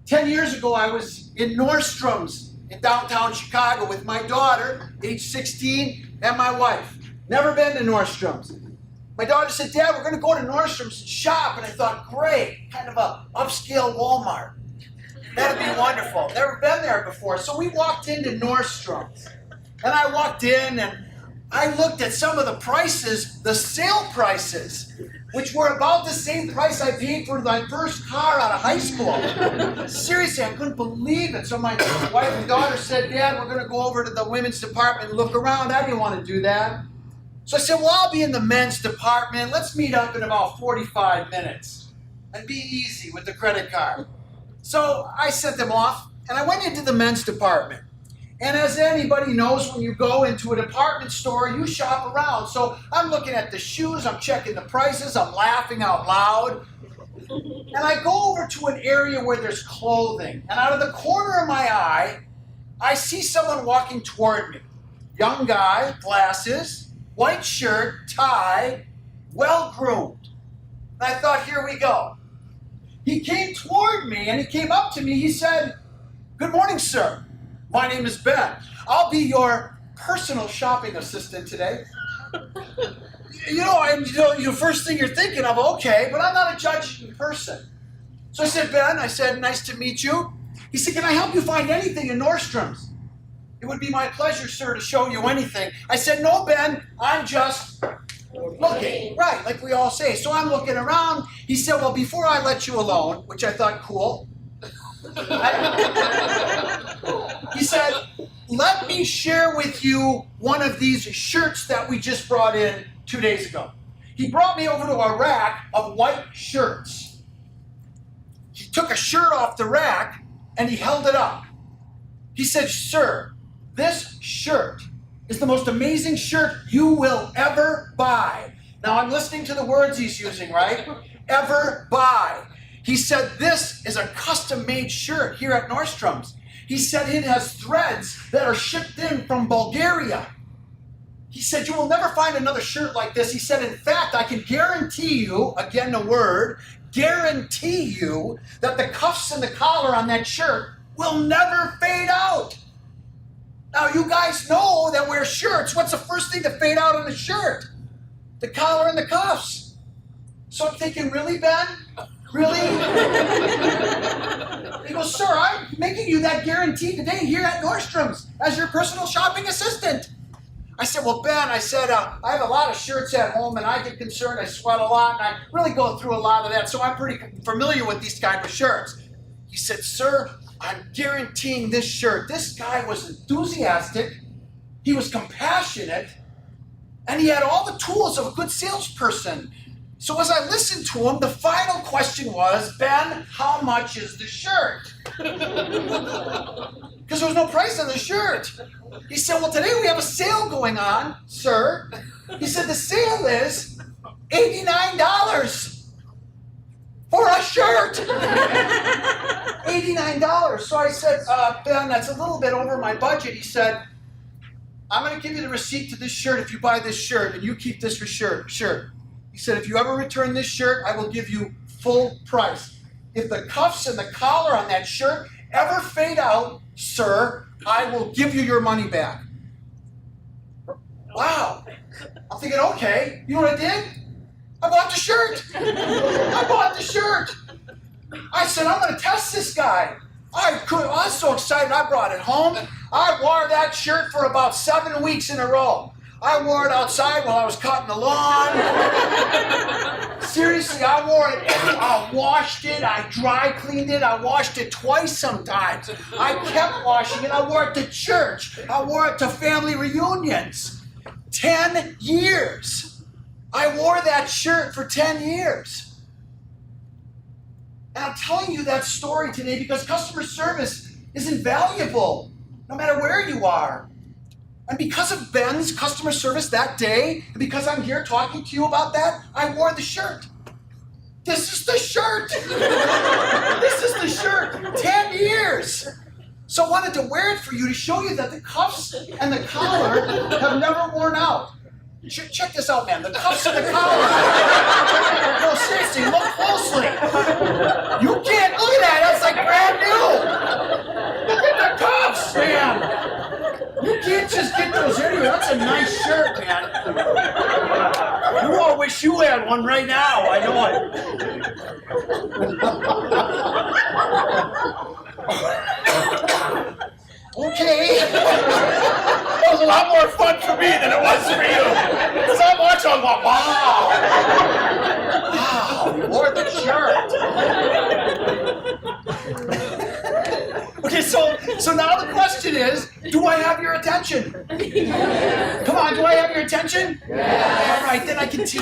10 years ago, I was in Nordstrom's in downtown Chicago with my daughter, age 16, and my wife. Never been to Nordstrom's. My daughter said, Dad, we're going to go to Nordstrom's and shop. And I thought, great, kind of a upscale Walmart. That'd be wonderful. Never been there before. So we walked into Nordstrom's. And I walked in and I looked at some of the prices, the sale prices, which were about the same price I paid for my first car out of high school. Seriously, I couldn't believe it. So my wife and daughter said, Dad, we're going to go over to the women's department and look around. I didn't want to do that. So I said, well, I'll be in the men's department. Let's meet up in about 45 minutes and be easy with the credit card. So I sent them off and I went into the men's department. And as anybody knows, when you go into a department store, you shop around. So I'm looking at the shoes, I'm checking the prices, I'm laughing out loud. And I go over to an area where there's clothing. And out of the corner of my eye, I see someone walking toward me. Young guy, glasses, white shirt, tie, well-groomed. And I thought, here we go. He came toward me and he came up to me. He said, good morning, sir. My name is Ben. I'll be your personal shopping assistant today. First thing you're thinking of, okay, but I'm not a judging person. So I said, Ben, nice to meet you. He said, can I help you find anything in Nordstrom's? It would be my pleasure, sir, to show you anything. I said, no, Ben, I'm just looking. Right, like we all say. So I'm looking around. He said, well, before I let you alone, which I thought, cool. He said, let me share with you one of these shirts that we just brought in 2 days ago. He brought me over to a rack of white shirts. He took a shirt off the rack and he held it up. He said, sir, this shirt is the most amazing shirt you will ever buy. Now I'm listening to the words he's using, right? Ever buy. He said, this is a custom-made shirt here at Nordstrom's. He said it has threads that are shipped in from Bulgaria. He said, you will never find another shirt like this. He said, in fact, I can guarantee you, again the word, guarantee you that the cuffs and the collar on that shirt will never fade out. Now, you guys know that wear shirts. What's the first thing to fade out on a shirt? The collar and the cuffs. So I'm thinking, really, Ben? Really? He goes, sir, I'm making you that guarantee today here at Nordstrom's as your personal shopping assistant. I said, well, Ben, I have a lot of shirts at home and I get concerned, I sweat a lot, and I really go through a lot of that, so I'm pretty familiar with these kind of shirts. He said, sir, I'm guaranteeing this shirt. This guy was enthusiastic, he was compassionate, and he had all the tools of a good salesperson. So as I listened to him, the final question was, Ben, how much is the shirt? Because there was no price on the shirt. He said, well, today we have a sale going on, sir. He said, the sale is $89 for a shirt. $89. So I said, Ben, that's a little bit over my budget. He said, I'm going to give you the receipt to this shirt if you buy this shirt, and you keep this for shirt. He said, if you ever return this shirt, I will give you full price. If the cuffs and the collar on that shirt ever fade out, sir, I will give you your money back. Wow. I'm thinking, okay, you know what I did? I bought the shirt. I said, I'm going to test this guy. I was so excited, I brought it home. I wore that shirt for about 7 weeks in a row. I wore it outside while I was cutting the lawn. Seriously, I wore it. I washed it. I dry cleaned it. I washed it twice sometimes. I kept washing it. I wore it to church. I wore it to family reunions. 10 years. I wore that shirt for 10 years. And I'm telling you that story today because customer service is invaluable, no matter where you are. And because of Ben's customer service that day, and because I'm here talking to you about that, I wore the shirt. This is the shirt. 10 years. So I wanted to wear it for you to show you that the cuffs and the collar have never worn out. Check this out, man. The cuffs and the collar. No, seriously, look closely. You can't look at that. That's like brand new. sure wish you had one right now. I know it. Okay. That was a lot more fun for me than it was for you. Because I'm watching, I'm going, wow. Wow, you wore the shirt. Okay, so now the question is, do I have your attention? Come on, do I have your attention? Yeah. All right, then I can